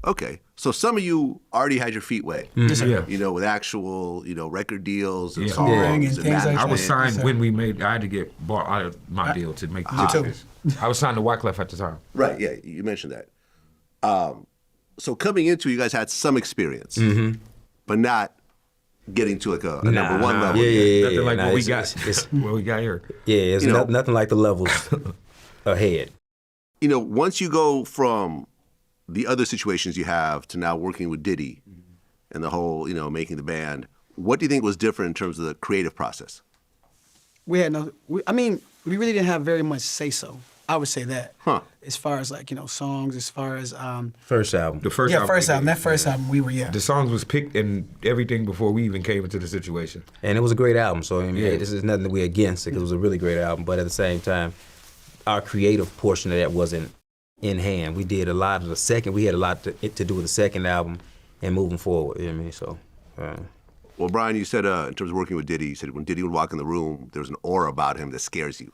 Okay, so some of you already had your feet wet. Yeah. You know, with actual, record deals and Yeah. songs and and things like management. I was signed when we made. I had to get bought out of my deal to make the records. I was signed to Wyclef at the time. Right, yeah, you mentioned that. So coming into it, you guys had some experience, but not getting to like a number one level. Yeah. Nothing like Nah, what we it's- got. What we got here. Yeah, it's You know- nothing like the levels ahead. Once you go from the other situations you have to now working with Diddy and the whole, making the band, what do you think was different in terms of the creative process? We had we really didn't have very much say-so. I would say that. Huh. As far as songs, as far as First album. The first album. first album. That first album we were The songs was picked and everything before we even came into the situation. And it was a great album, so hey, this is nothing that we're against, because it was a really great album, but at the same time, our creative portion of that wasn't in hand. We did a lot of the second, we had a lot to do with the second album and moving forward, you know what I mean? So, Well, Brian, you said in terms of working with Diddy, you said when Diddy would walk in the room, there was an aura about him that scares you.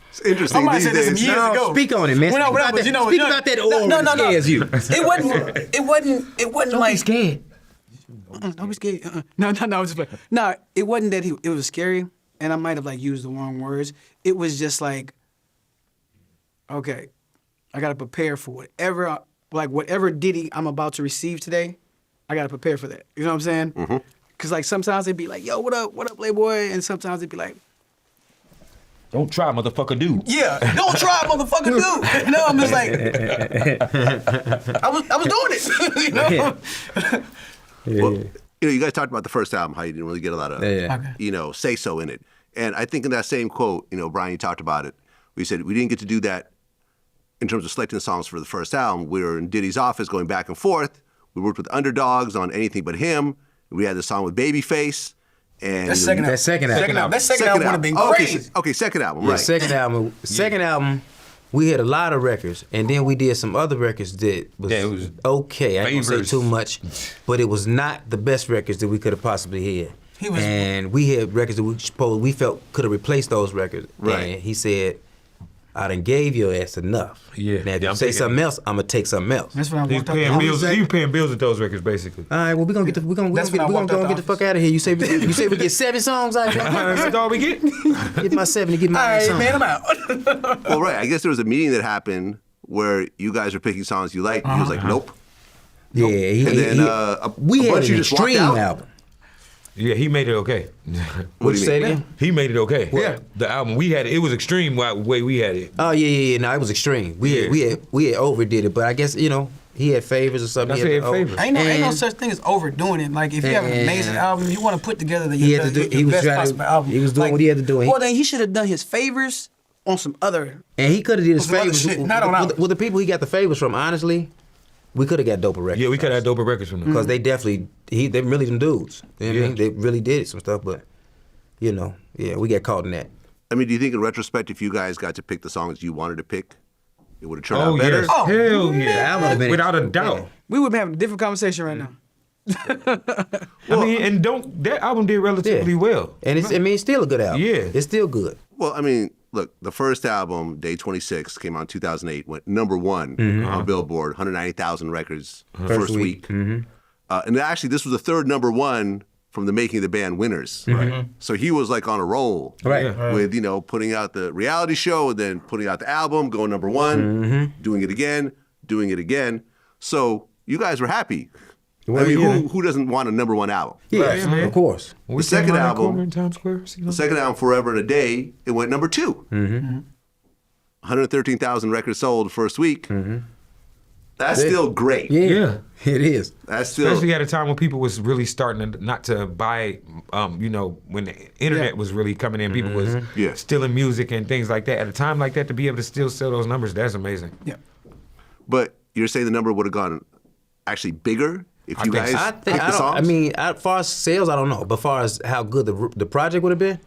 It's interesting. I might these say this some days. years ago. speak on it, man. Well, Speak about but that, you know- speak you know- about that aura no, that scares you. It wasn't like scared. Don't be scared. No, I was just like, no, it wasn't that it was scary, and I might have used the wrong words. It was just like, okay, I gotta prepare for whatever Diddy I'm about to receive today. I gotta prepare for that. You know what I'm saying? Mm-hmm. Cause sometimes they'd be like, yo, what up, Playboy, and sometimes they'd be like, Don't try, motherfucker, dude. yeah, don't try, motherfucker, dude. You know, I'm just like, I was doing it. Well, you guys talked about the first album, how you didn't really get a lot of, say-so in it. And I think in that same quote, Brian, you talked about it. We said we didn't get to do that in terms of selecting the songs for the first album. We were in Diddy's office going back and forth. We worked with Underdogs on Anything But Him. We had the song with Babyface. And That second album. That second album. That second album would have been crazy. Okay, second album, Yeah, right. second album, we had a lot of records, and then we did some other records that was, Yeah, it was okay. I ain't gonna say favors. too much, but it was not the best records that we could have possibly had. He was- and we had records that we felt could have replaced those records. Right. And he said, I done gave your ass enough. Yeah. Now, if Yeah, you I'm say taking something else, I'm gonna take something else. That's when I He was walked out paying the bills. office. He was paying bills with those records, basically. All right, well, we're gonna That's when I walked out the get the fuck out of here. You say we get 7 songs out of here? That's all we get. Get my 7 and get my All 8 right, songs. man, I'm out. Well, right. I guess there was a meeting that happened where you guys were picking songs you liked. He was like, nope. Yeah, And then we had bunch an you just walked extreme out? album. Yeah, he made it okay. What do you say mean? again? He made it okay. Yeah. The album we had, it was extreme the way we had it. Oh yeah. No, it was extreme. We had overdid it, but I guess he had favors or something. That's He it, had favors. Ain't no And such thing as overdoing it. Like if you have an amazing album, you want to put together He had to do- he was best trying to- possible album. he was doing what he had to do. Well, then he should have done his favors on some other. And he could have did his Some other favors shit, not on ours. with the people he got the favors from. Honestly, we could have got doper records. Yeah, we could have doper records from them. because they definitely they really them dudes. You know what I Yeah. mean? They really did some stuff, but we got caught in that. I mean, do you think in retrospect, if you guys got to pick the songs you wanted to pick, it would have turned Oh, out better? yes. Oh, Hell That yeah. would've been Without a extreme. doubt. we would be having a different conversation right now. I mean, and that album did relatively well. And it's still a good album. Yeah. It's still good. Well, I mean, look, the first album, Day26, came out in 2008, went number one on Billboard, 190,000 records first week. And actually, this was the third number one from the Making of the Band winners. Right. So he was like on a roll. Right. Yeah. With, putting out the reality show and then putting out the album, going number one, doing it again. So you guys were happy. Well, I mean, yeah. who doesn't want a number one album? Yeah, Right, man. of course. When we The second came around that album- corner in Times Square, The second album, Forever and a Day, it went number two. 113,000 records sold first week. That's still great. Yeah. It is. That's still. Especially at a time when people was really starting to not to buy, when the internet was really coming in, people was Yeah. stealing music and things like that. At a time like that, to be able to still sell those numbers, that's amazing. Yeah. But you're saying the number would have gone actually bigger if you think guys so. I picked think the songs? as far as sales, I don't know. But as far as how good the project would have been,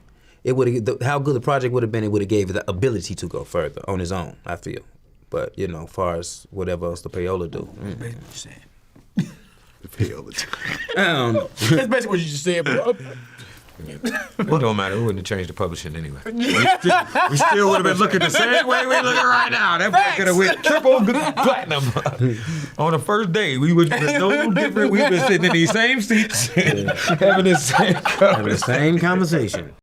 how good the project would have been, it would have gave it the ability to go further on his own. I feel. But as far as whatever else the payola do, Basically what you said. Pay all the time. That's basically what you just said, bro. It don't matter. We wouldn't have changed the publishing anyway. We still would have been looking the same way we're looking right now. That boy could have went triple platinum. On the first day, we would have been no different. We've been sitting in these same seats, having the same conversation.